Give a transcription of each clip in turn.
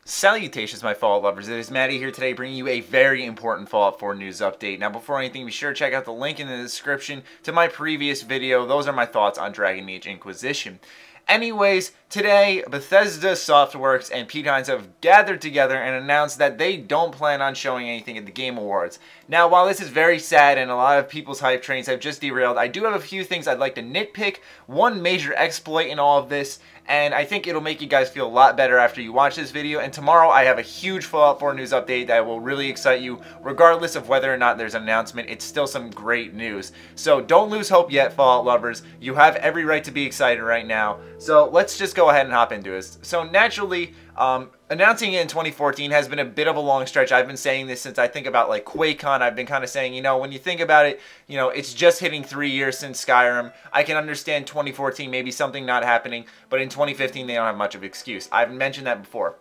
Salutations, my Fallout lovers. It is Matty here today, bringing you a very important Fallout 4 news update. Now, before anything, be sure to check out the link in the description to my previous video. Those are my thoughts on Dragon Age Inquisition. Anyways, today, Bethesda, Softworks, and Pete Hines have gathered together and announced that they don't plan on showing anything at the Game Awards. Now, while this is very sad and a lot of people's hype trains have just derailed, I do have a few things I'd like to nitpick, one major exploit in all of this, and I think it'll make you guys feel a lot better after you watch this video. And tomorrow, I have a huge Fallout 4 news update that will really excite you, regardless of whether or not there's an announcement. It's still some great news. So don't lose hope yet, Fallout lovers. You have every right to be excited right now. So let's just go ahead and hop into it. So naturally, announcing it in 2014 has been a bit of a long stretch. I've been saying this since I think about like QuakeCon. I've been kind of saying, you know, when you think about it, you know, it's just hitting 3 years since Skyrim. I can understand 2014, maybe something not happening, but in 2015, they don't have much of an excuse. I've mentioned that before.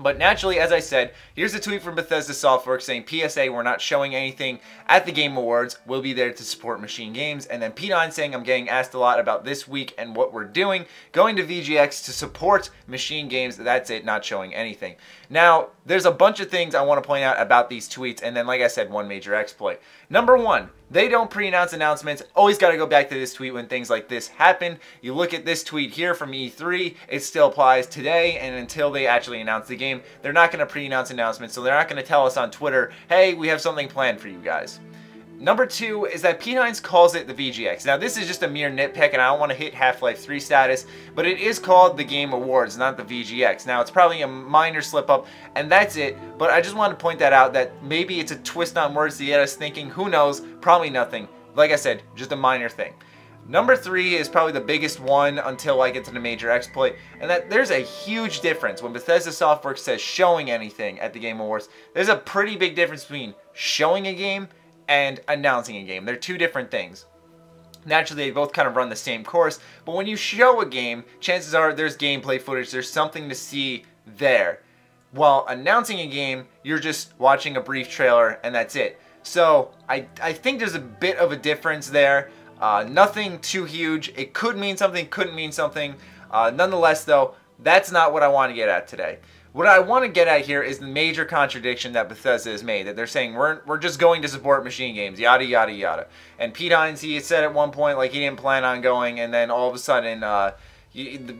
But naturally, as I said, here's a tweet from Bethesda Softworks saying, PSA, we're not showing anything at the Game Awards. We'll be there to support Machine Games. And then Pete Hines saying, I'm getting asked a lot about this week and what we're doing. Going to VGX to support Machine Games. That's it, not showing anything. Now, there's a bunch of things I want to point out about these tweets. And then, like I said, one major exploit. Number one, they don't pre-announce announcements. Always got to go back to this tweet when things like this happen. You look at this tweet here from E3, it still applies today, and until they actually announce the game, they're not going to pre-announce announcements, so they're not going to tell us on Twitter, hey, we have something planned for you guys. Number two is that Pete Hines calls it the VGX. Now, this is just a mere nitpick, and I don't want to hit Half-Life 3 status, but it is called the Game Awards, not the VGX. Now, it's probably a minor slip-up, and that's it, but I just wanted to point that out, that maybe it's a twist on words to get us thinking. Who knows? Probably nothing. Like I said, just a minor thing. Number three is probably the biggest one until I get to the major exploit, and that there's a huge difference when Bethesda Softworks says showing anything at the Game Awards. There's a pretty big difference between showing a game and announcing a game. They're two different things. Naturally, they both kind of run the same course, but when you show a game, chances are there's gameplay footage, there's something to see there. While announcing a game, you're just watching a brief trailer and that's it. So I think there's a bit of a difference there. Nothing too huge. It could mean something, couldn't mean something. Nonetheless, though, that's not what I want to get at today. What I want to get at here is the major contradiction that Bethesda has made, that they're saying we're just going to support Machine Games, yada, yada, yada. And Pete Hines, he said at one point like he didn't plan on going, and then all of a sudden the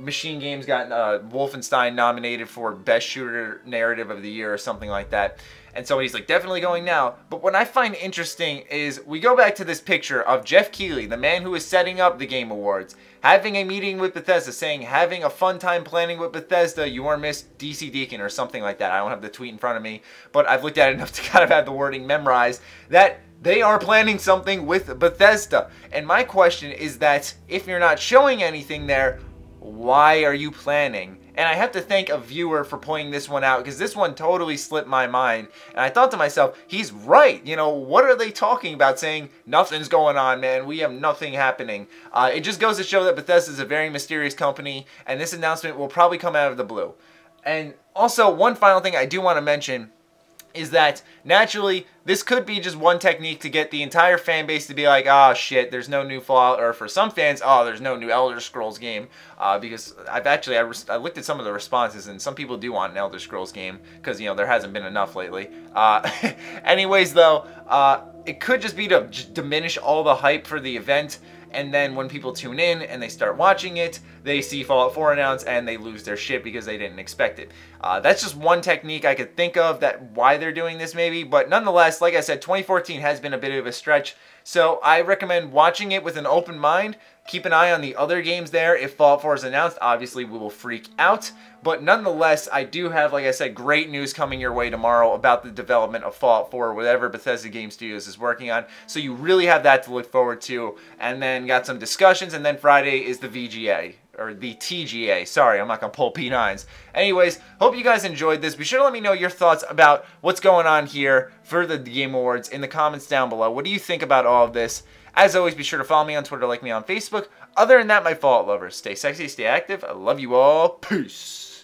Machine Games got Wolfenstein nominated for Best Shooter Narrative of the Year or something like that. And so he's like, definitely going now. But what I find interesting is we go back to this picture of Jeff Keighley, the man who is setting up the Game Awards, having a meeting with Bethesda, saying, having a fun time planning with Bethesda, you are Miss DC Deacon or something like that. I don't have the tweet in front of me, but I've looked at it enough to kind of have the wording memorized, that they are planning something with Bethesda. And my question is that if you're not showing anything there, why are you planning? And I have to thank a viewer for pointing this one out, because this one totally slipped my mind. And I thought to myself, he's right. You know, what are they talking about saying nothing's going on, man? We have nothing happening. It just goes to show that Bethesda is a very mysterious company, and this announcement will probably come out of the blue. And also, one final thing I do want to mention is that naturally this could be just one technique to get the entire fan base to be like, oh shit, there's no new Fallout, or for some fans, oh, there's no new Elder Scrolls game, because I looked at some of the responses, and some people do want an Elder Scrolls game because, you know, there hasn't been enough lately. Anyways, though, it could just be to diminish all the hype for the event. And then when people tune in and they start watching it, they see Fallout 4 announced and they lose their shit because they didn't expect it. That's just one technique I could think of that why they're doing this maybe. But nonetheless, like I said, 2014 has been a bit of a stretch. So I recommend watching it with an open mind. Keep an eye on the other games there. If Fallout 4 is announced, obviously we will freak out. But nonetheless, I do have, like I said, great news coming your way tomorrow about the development of Fallout 4, whatever Bethesda Game Studios is working on. So you really have that to look forward to. And then got some discussions, and then Friday is the VGA. Or the TGA. Sorry, I'm not going to pull P9s. Anyways, hope you guys enjoyed this. Be sure to let me know your thoughts about what's going on here for the Game Awards in the comments down below. What do you think about all of this? As always, be sure to follow me on Twitter, like me on Facebook. Other than that, my Fallout lovers, stay sexy, stay active. I love you all. Peace.